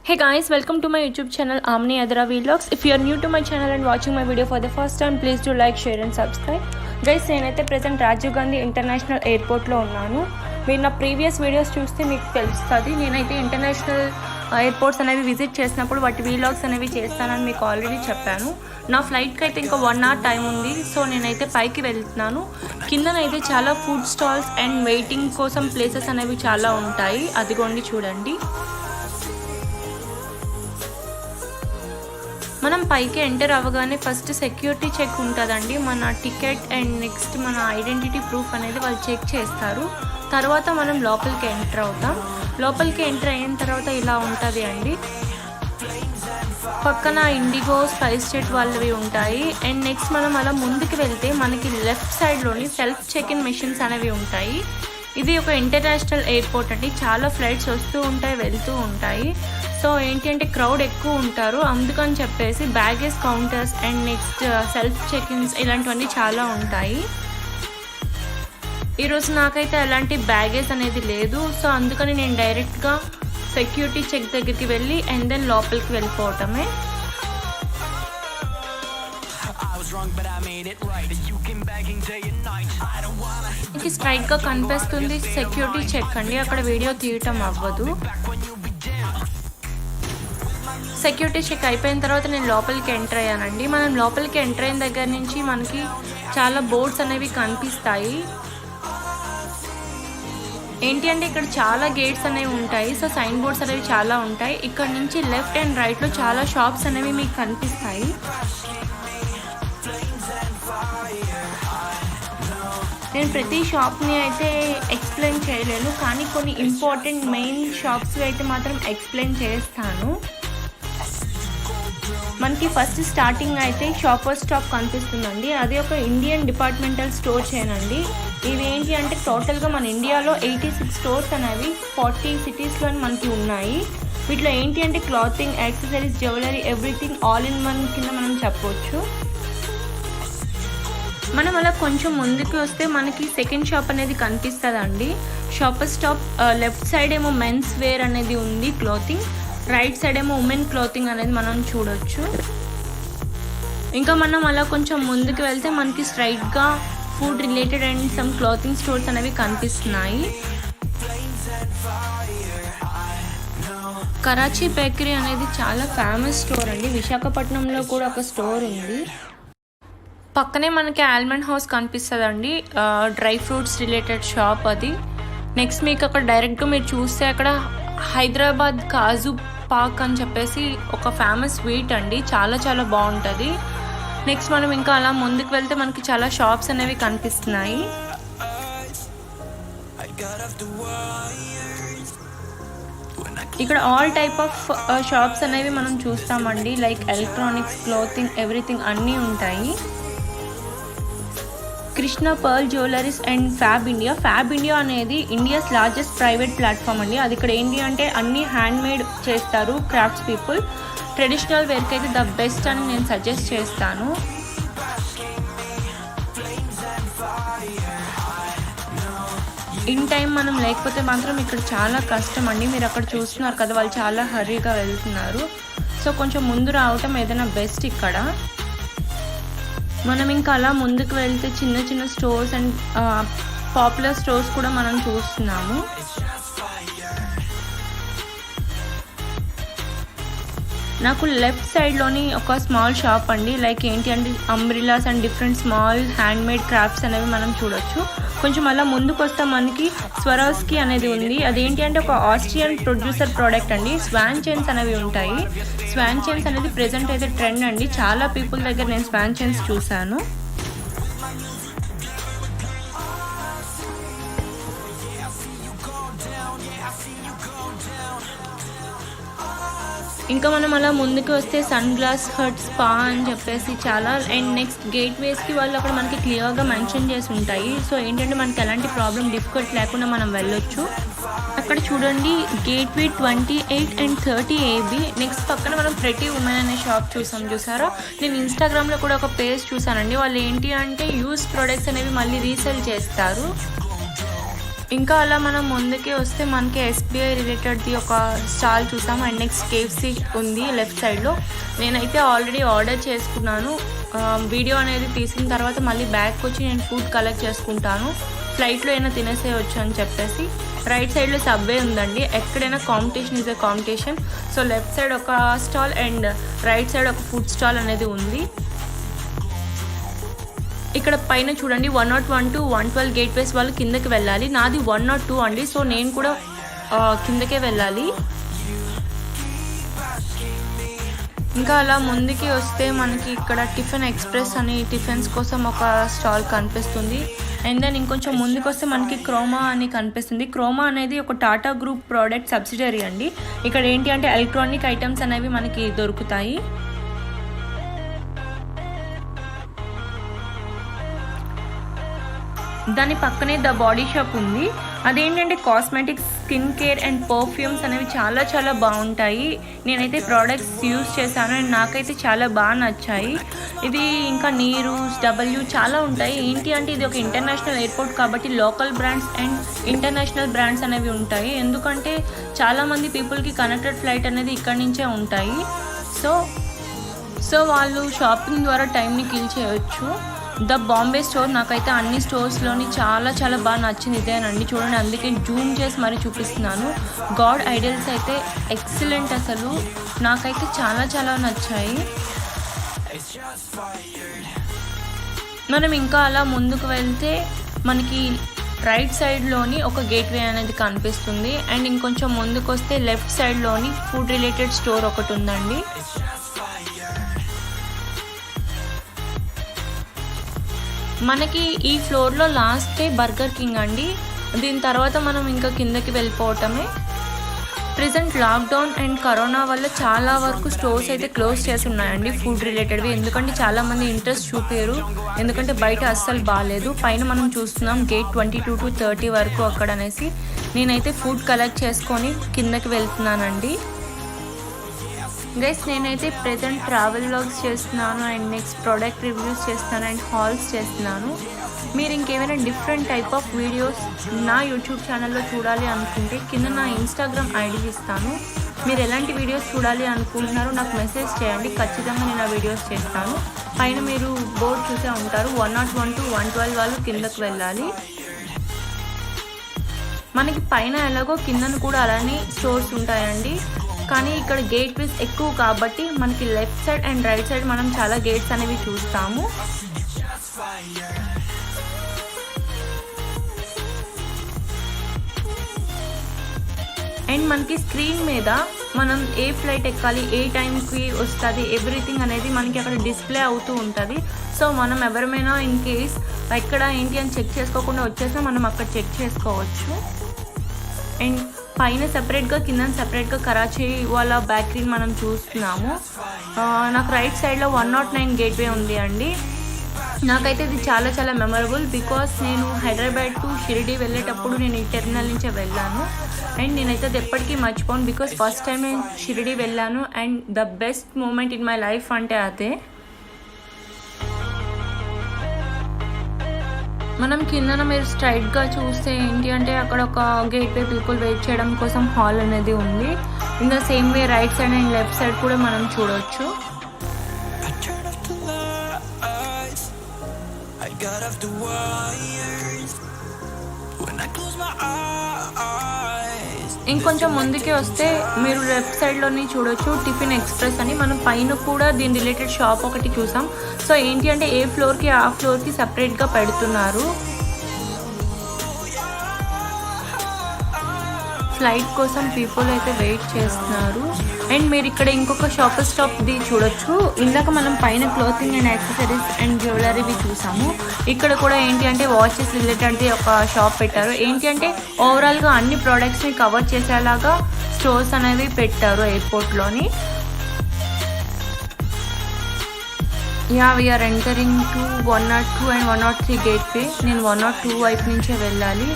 Hey guys, welcome to my YouTube channel Amni Adra Vlogs. If you are new to my channel and watching my video for the first time, please do like, share and subscribe. Guys, నేనైతే present Rajiv Gandhi international ఎయిర్పోర్ట్లో ఉన్నాను. మీరు నా previous videos చూస్తే మీకు తెలుస్తుంది. నేనైతే international airports అనేవి విజిట్ చేసినప్పుడు వాటి వీలాగ్స్ అనేవి చేస్తానని మీకు ఆల్రెడీ చెప్పాను. నా ఫ్లైట్కి అయితే ఇంకా 1 hour టైం ఉంది. సో నేనైతే పైకి వెళ్తున్నాను. కిందనైతే చాలా ఫుడ్ స్టాల్స్ అండ్ వెయిటింగ్ కోసం ప్లేసెస్ అనేవి చాలా ఉంటాయి. అదిగోండి చూడండి. మనం పైకి ఎంటర్ అవ్వగానే ఫస్ట్ సెక్యూరిటీ చెక్ ఉంటుందండి. మన టికెట్ అండ్ నెక్స్ట్ మన ఐడెంటిటీ ప్రూఫ్ అనేది వాళ్ళు చెక్ చేస్తారు. తర్వాత మనం లోపలికి ఎంటర్ అవుతాం. లోపలికి ఎంటర్ అయిన తర్వాత ఇలా ఉంటుంది అండి. పక్కన ఇండిగో, స్పైస్ జెట్ వాళ్ళవి ఉంటాయి. అండ్ నెక్స్ట్ మనం అలా ముందుకు వెళ్తే మనకి లెఫ్ట్ సైడ్లోని సెల్ఫ్ చెక్ ఇన్ మెషిన్స్ అనేవి ఉంటాయి. ఇది ఒక ఇంటర్నేషనల్ ఎయిర్పోర్ట్ అండి. చాలా ఫ్లైట్స్ వస్తూ ఉంటాయి, వెళ్తూ ఉంటాయి. సో ఏంటి అంటే క్రౌడ్ ఎక్కువ ఉంటారు, అందుకని చెప్పేసి baggage counters and next self check ins ఇలాంటివన్నీ చాలా ఉంటాయి. ఈరోజు నాకైతే అలాంటి బ్యాగేజ్ అనేది లేదు. సో అందుకని నేను డైరెక్ట్గా సెక్యూరిటీ చెక్ దగ్గరికి వెళ్ళి అండ్ దెన్ లోపలికి వెళ్ళిపోవటమే. ఇది స్ట్రైట్గా కనిపిస్తుంది సెక్యూరిటీ చెక్ అండి. అక్కడ వీడియో తీయటం అవ్వదు. సెక్యూరిటీ చెక్ అయిపోయిన తర్వాత నేను లోపలికి ఎంటర్ అయ్యానండి. మనం లోపలికి ఎంటర్ అయిన దగ్గర నుంచి మనకి చాలా బోర్డ్స్ అనేవి కనిపిస్తాయి. ఏంటి అంటే ఇక్కడ చాలా గేట్స్ అనేవి ఉంటాయి. సో సైన్ బోర్డ్స్ అనేవి చాలా ఉంటాయి. ఇక్కడ నుంచి లెఫ్ట్ అండ్ రైట్లో చాలా షాప్స్ అనేవి మీకు కనిపిస్తాయి. నేను ప్రతి షాప్ని అయితే ఎక్స్ప్లెయిన్ చేయలేను, కానీ కొన్ని ఇంపార్టెంట్ మెయిన్ షాప్స్ అయితే మాత్రం ఎక్స్ప్లెయిన్ చేస్తాను. మనకి ఫస్ట్ స్టార్టింగ్ అయితే షాపర్ స్టాప్ కనిపిస్తుందండి. అది ఒక ఇండియన్ డిపార్ట్మెంటల్ స్టోర్ చైన్ అండి. ఇవి ఏంటి అంటే టోటల్గా మన ఇండియాలో 86 స్టోర్స్ అనేవి 40 సిటీస్లో మనకి ఉన్నాయి. వీటిలో ఏంటి అంటే clothing, accessories, jewellery, everything all in one కింద మనం చెప్పవచ్చు. మనం అలా కొంచెం ముందుకు వస్తే మనకి సెకండ్ షాప్ అనేది కనిపిస్తుందండి. షాపర్ స్టాప్ లెఫ్ట్ సైడ్ ఏమో మెన్స్ వేర్ అనేది ఉంది క్లాతింగ్, రైట్ సైడ్ ఏమో ఉమెన్ క్లాతింగ్ అనేది మనం చూడొచ్చు. ఇంకా మనం అలా కొంచెం ముందుకు వెళ్తే మనకి స్ట్రైట్గా food related and some clothing stores అనేవి కనిపిస్తున్నాయి. కరాచీ బేకరీ అనేది చాలా ఫేమస్ స్టోర్ అండి. విశాఖపట్నంలో కూడా ఒక స్టోర్ ఉంది. పక్కనే మనకి ఆల్మండ్ హౌస్ కనిపిస్తుందండి, డ్రై ఫ్రూట్స్ రిలేటెడ్ షాప్ అది. నెక్స్ట్ మీకు అక్కడ డైరెక్ట్గా మీరు చూస్తే అక్కడ హైదరాబాద్ కాజు పాక్ అని చెప్పేసి ఒక ఫేమస్ స్వీట్ అండి, చాలా చాలా బాగుంటుంది. నెక్స్ట్ మనం ఇంకా అలా ముందుకు వెళ్తే మనకి చాలా షాప్స్ అనేవి కనిపిస్తున్నాయి. ఇక్కడ ఆల్ టైప్ ఆఫ్ షాప్స్ అనేవి మనం చూస్తామండి. లైక్ ఎలక్ట్రానిక్స్, క్లోతింగ్, ఎవ్రీథింగ్ అన్నీ ఉంటాయి. Krishna pearl jewelleries and fab India అనేది ఇండియాస్ లార్జెస్ట్ ప్రైవేట్ ప్లాట్ఫామ్ అండి. అది ఇక్కడ ఏంటి అంటే అన్ని హ్యాండ్ మేడ్ చేస్తారు క్రాఫ్ట్స్ పీపుల్. ట్రెడిషనల్ వేర్కి అయితే ద బెస్ట్ అని నేను సజెస్ట్ చేస్తాను. ఇన్ టైం మనం లేకపోతే మాత్రం ఇక్కడ చాలా కష్టం అండి. మీరు అక్కడ చూస్తున్నారు కదా, వాళ్ళు చాలా హర్రీగా వెళ్తున్నారు. సో కొంచెం ముందు రావటం ఏదైనా బెస్ట్ ఇక్కడ. మనం ఇంకా అలా ముందుకు వెళ్తే చిన్న చిన్న స్టోర్స్ అండ్ పాపులర్ స్టోర్స్ కూడా మనం చూస్తున్నాము. నాకు లెఫ్ట్ సైడ్లోని ఒక స్మాల్ షాప్ అండి. లైక్ ఏంటి అంటే అంబ్రిలాస్ and different small hand made crafts అనేవి మనం చూడొచ్చు. కొంచెం అలా ముందుకు వస్తే మనకి స్వరోస్కీ అనేది ఉంది. అదేంటి అంటే ఒక ఆస్ట్రియన్ ప్రొడ్యూసర్ ప్రోడక్ట్ అండి. స్వాన్ చైన్స్ అనేవి ఉంటాయి. స్వాన్ చైన్స్ అనేది ప్రెజెంట్ అయితే ట్రెండ్ అండి. చాలా పీపుల్ దగ్గర నేను స్వాన్ చైన్స్ చూశాను. ఇంకా మనం అలా ముందుకు వస్తే సన్ గ్లాస్ హట్, స్పా అని చెప్పేసి చాలా, అండ్ నెక్స్ట్ గేట్ వేస్కి వాళ్ళు అక్కడ మనకి క్లియర్గా మెన్షన్ చేసి ఉంటాయి. సో ఏంటంటే మనకి ఎలాంటి ప్రాబ్లం డిఫికల్ట్ లేకుండా మనం వెళ్ళొచ్చు. అక్కడ చూడండి gate way 28 and 30 AB. Next పక్కన మనం ప్రెటీ ఉమెన్ అనే షాప్ చూసారా. నేను ఇన్స్టాగ్రామ్లో కూడా ఒక పేజ్ చూసానండి. వాళ్ళు ఏంటి అంటే యూస్ ప్రొడక్ట్స్ అనేవి మళ్ళీ రీసేల్ చేస్తారు. ఇంకా అలా మనం ముందుకే వస్తే మనకి ఎస్బీఐ రిలేటెడ్ది ఒక స్టాల్ చూసాము. అండ్ నెక్స్ట్ కేఎఫ్సీ ఉంది లెఫ్ట్ సైడ్లో. నేనైతే ఆల్రెడీ ఆర్డర్ చేసుకున్నాను. వీడియో అనేది తీసిన తర్వాత మళ్ళీ బ్యాగ్కి వచ్చి నేను ఫుడ్ కలెక్ట్ చేసుకుంటాను, ఫ్లైట్లో అయినా తినేసేయచ్చు అని చెప్పేసి. రైట్ సైడ్లో సబ్వే ఉందండి. ఎక్కడైనా competition is a competition. So left side ఒక స్టాల్ అండ్ రైట్ సైడ్ ఒక ఫుడ్ స్టాల్ అనేది ఉంది. ఇక్కడ పైన చూడండి 101 to 112 గేట్వేస్ వాళ్ళు కిందకి వెళ్ళాలి. నాది 102 అండి. సో నేను కూడా కిందకే వెళ్ళాలి. ఇంకా అలా ముందుకి వస్తే మనకి ఇక్కడ టిఫిన్ ఎక్స్ప్రెస్ అని టిఫిన్స్ కోసం ఒక స్టాల్ కనిపిస్తుంది. అండ్ దెన్ ఇంకొంచెం ముందుకు వస్తే మనకి క్రోమా అని కనిపిస్తుంది. క్రోమా అనేది ఒక టాటా గ్రూప్ ప్రోడక్ట్ సబ్సిడరీ అండి. ఇక్కడ ఏంటి అంటే ఎలక్ట్రానిక్ ఐటమ్స్ అనేవి మనకి దొరుకుతాయి. దాని పక్కనే ద బాడీ షాప్ ఉంది. అదేంటంటే cosmetics, skin care and perfumes అనేవి చాలా చాలా బాగుంటాయి. నేనైతే ప్రోడక్ట్స్ యూజ్ చేశాను అండ్ నాకైతే చాలా బాగా నచ్చాయి. ఇది ఇంకా నీరు చాలా ఉంటాయి. ఏంటి అంటే ఇది ఒక ఇంటర్నేషనల్ ఎయిర్పోర్ట్ కాబట్టి local brands and international brands అనేవి ఉంటాయి. ఎందుకంటే చాలామంది పీపుల్కి కనెక్టెడ్ ఫ్లైట్ అనేది ఇక్కడి నుంచే ఉంటాయి. సో వాళ్ళు షాపింగ్ ద్వారా టైంని కిల్ చేయొచ్చు. ద బాంబే స్టోర్ నాకైతే అన్ని స్టోర్స్లోని చాలా చాలా బాగా నచ్చింది ఇదేనండి. చూడండి, అందుకే జూమ్ చేసి మరీ చూపిస్తున్నాను. గాడ్ ఐడల్స్ అయితే ఎక్సలెంట్, అసలు నాకైతే చాలా చాలా నచ్చాయి. మనం ఇంకా అలా ముందుకు వెళ్తే మనకి రైట్ సైడ్లోని ఒక గేట్వే అనేది కనిపిస్తుంది. అండ్ ఇంకొంచెం ముందుకు వస్తే లెఫ్ట్ సైడ్లోని ఫుడ్ రిలేటెడ్ స్టోర్ ఒకటి ఉందండి. మనకి ఈ ఫ్లోర్లో లాస్ట్ బర్గర్ కింగ్ అండి. దీని తర్వాత మనం ఇంకా కిందకి వెళ్ళిపోవటమే. ప్రెజెంట్ లాక్డౌన్ అండ్ కరోనా వల్ల చాలా వరకు స్టోర్స్ అయితే క్లోజ్ చేసి ఉన్నాయండి ఫుడ్ రిలేటెడ్వి. ఎందుకంటే చాలామంది ఇంట్రెస్ట్ చూపారు, ఎందుకంటే బయట అస్సలు బాగాలేదు. పైన మనం చూస్తున్నాం గేట్ 22 to 30 వరకు అక్కడ అనేసి. నేనైతే ఫుడ్ కలెక్ట్ చేసుకొని కిందకి వెళ్తున్నానండి. గైస్, నేనైతే ప్రెజెంట్ ట్రావెల్ వ్లాగ్స్ చేస్తున్నాను అండ్ నెక్స్ట్ ప్రోడక్ట్ రివ్యూస్ చేస్తున్నాను అండ్ హాల్స్ చేస్తున్నాను. మీరు ఇంకేమైనా డిఫరెంట్ టైప్ ఆఫ్ వీడియోస్ నా యూట్యూబ్ ఛానల్లో చూడాలి అనుకుంటే కింద నా ఇన్స్టాగ్రామ్ ఐడి ఇస్తాను. మీరు ఎలాంటి వీడియోస్ చూడాలి అనుకుంటున్నారో నాకు మెసేజ్ చేయండి, ఖచ్చితంగా నేను ఆ వీడియోస్ చేస్తాను. పైన మీరు బోర్డు చూసే ఉంటారు, 101 to 112 వాళ్ళు కిందకు వెళ్ళాలి. మనకి పైన ఎలాగో కిందను కూడా అలానే స్టోర్స్ ఉంటాయండి. కానీ ఇక్కడ గేట్ వేస్ ఎక్కువ కాబట్టి మనకి left side and right side మనం చాలా గేట్స్ అనేవి చూస్తాము. అండ్ మనకి స్క్రీన్ మీద మనం ఏ ఫ్లైట్ ఎక్కాలి, ఏ టైంకి వస్తుంది, ఎవ్రీథింగ్ అనేది మనకి అక్కడ డిస్ప్లే అవుతూ ఉంటుంది. సో మనం ఎవరమైనా ఇన్ కేస్ ఎక్కడ ఏంటి అని చెక్ చేసుకోకుండా వచ్చేసినా మనం అక్కడ చెక్ చేసుకోవచ్చు. అండ్ పైన సెపరేట్గా కింద సెపరేట్గా కరాచీ వాళ్ళ బేకరీని మనం చూస్తున్నాము. నాకు రైట్ సైడ్లో 109 గేట్వే ఉంది అండి. నాకైతే ఇది చాలా చాలా మెమరబుల్. బికాస్ నేను హైదరాబాద్ టు షిరిడి వెళ్ళేటప్పుడు నేను ఈ టెర్మినల్ నుంచే వెళ్ళాను అండ్ నేనైతే అది ఎప్పటికీ మర్చిపోను. బికాస్ ఫస్ట్ టైం నేను షిరిడి వెళ్ళాను and the best moment in my life అంటే అదే. మనం కిందన మీరు స్ట్రైట్గా చూస్తే ఏంటి అంటే అక్కడ ఒక గేట్వే పీపుల్ వెయిట్ చేయడం కోసం హాల్ అనేది ఉంది. In the same way right side and left side కూడా మనం చూడవచ్చు. ఇంకొంచెం ముందుకే వస్తే మీరు లెఫ్ట్ సైడ్లోని చూడొచ్చు టిఫిన్ ఎక్స్ప్రెస్ అని. మనం పైన కూడా దీని రిలేటెడ్ షాప్ ఒకటి చూసాం. సో ఏంటి అంటే ఏ ఫ్లోర్కి ఆ ఫ్లోర్కి సపరేట్గా పెడుతున్నారు. ఫ్లైట్ కోసం పీపుల్ అయితే వెయిట్ చేస్తున్నారు. అండ్ మీరు ఇక్కడ ఇంకొక షాప్ది చూడొచ్చు. ఇందాక మనం పైన క్లోతింగ్ అండ్ యాక్సెసరీస్ అండ్ జ్యువెలరీవి చూసాము. ఇక్కడ కూడా ఏంటి అంటే వాచెస్ రిలేటెడ్ది ఒక షాప్ పెట్టారు. ఏంటి అంటే ఓవరాల్గా అన్ని ప్రోడక్ట్స్ని కవర్ చేసేలాగా స్టోర్స్ అనేవి పెట్టారు ఎయిర్పోర్ట్లోని. We're entering to 102 and 103 gateway. నేను 102 వైపు నుంచే వెళ్ళాలి.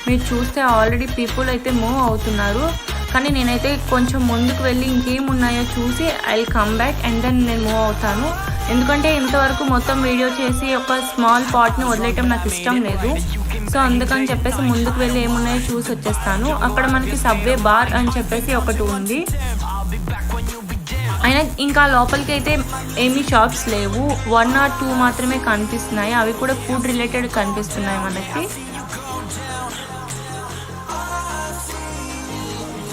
మీరు చూస్తే ఆల్రెడీ పీపుల్ అయితే మూవ్ అవుతున్నారు. కానీ నేనైతే కొంచెం ముందుకు వెళ్ళి ఇంకేమున్నాయో చూసి I will come back and then నేను మూవ్ అవుతాను. ఎందుకంటే ఇంతవరకు మొత్తం వీడియో చేసి ఒక స్మాల్ పార్ట్ని వదిలేయటం నాకు ఇష్టం లేదు. సో అందుకని చెప్పేసి ముందుకు వెళ్ళి ఏమున్నాయో చూసి వచ్చేస్తాను. అక్కడ మనకి సబ్వే బార్ అని చెప్పేసి ఒకటి ఉంది. అయినా ఇంకా లోపలికి అయితే ఏమీ షాప్స్ లేవు, 1 or 2 మాత్రమే కనిపిస్తున్నాయి. అవి కూడా ఫుడ్ రిలేటెడ్ కనిపిస్తున్నాయి మనకి.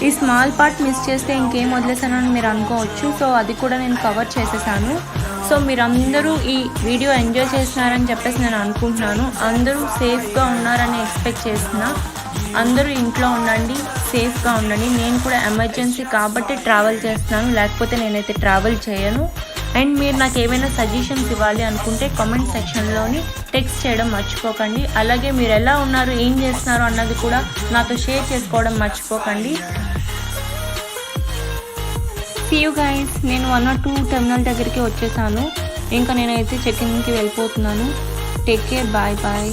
ఈ స్మాల్ పార్ట్ మిస్ చేస్తే ఇంకేం వదిలేసానని మీరు అనుకోవచ్చు. సో అది కూడా నేను కవర్ చేసేసాను. సో మీరందరూ ఈ వీడియో ఎంజాయ్ చేస్తున్నారని చెప్పేసి నేను అనుకుంటున్నాను. అందరూ సేఫ్గా ఉన్నారని ఎక్స్పెక్ట్ చేస్తున్నా. అందరూ ఇంట్లో ఉండండి, సేఫ్గా ఉండండి. నేను కూడా ఎమర్జెన్సీ కాబట్టి ట్రావెల్ చేస్తున్నాను, లేకపోతే నేనైతే ట్రావెల్ చేయను. అండ్ మీరు నాకు ఏమైనా సజెషన్స్ ఇవ్వాలి అనుకుంటే కామెంట్ సెక్షన్లోని టెక్స్ట్ చేయడం మర్చిపోకండి. అలాగే మీరు ఎలా ఉన్నారు, ఏం చేస్తున్నారు అన్నది కూడా నాతో షేర్ చేసుకోవడం మర్చిపోకండి. See you guys. నేను 1 or 2 టెర్మినల్ దగ్గరికి వచ్చేసాను. ఇంకా నేనైతే చెక్ ఇన్కి వెళ్ళిపోతున్నాను. Take care, bye bye.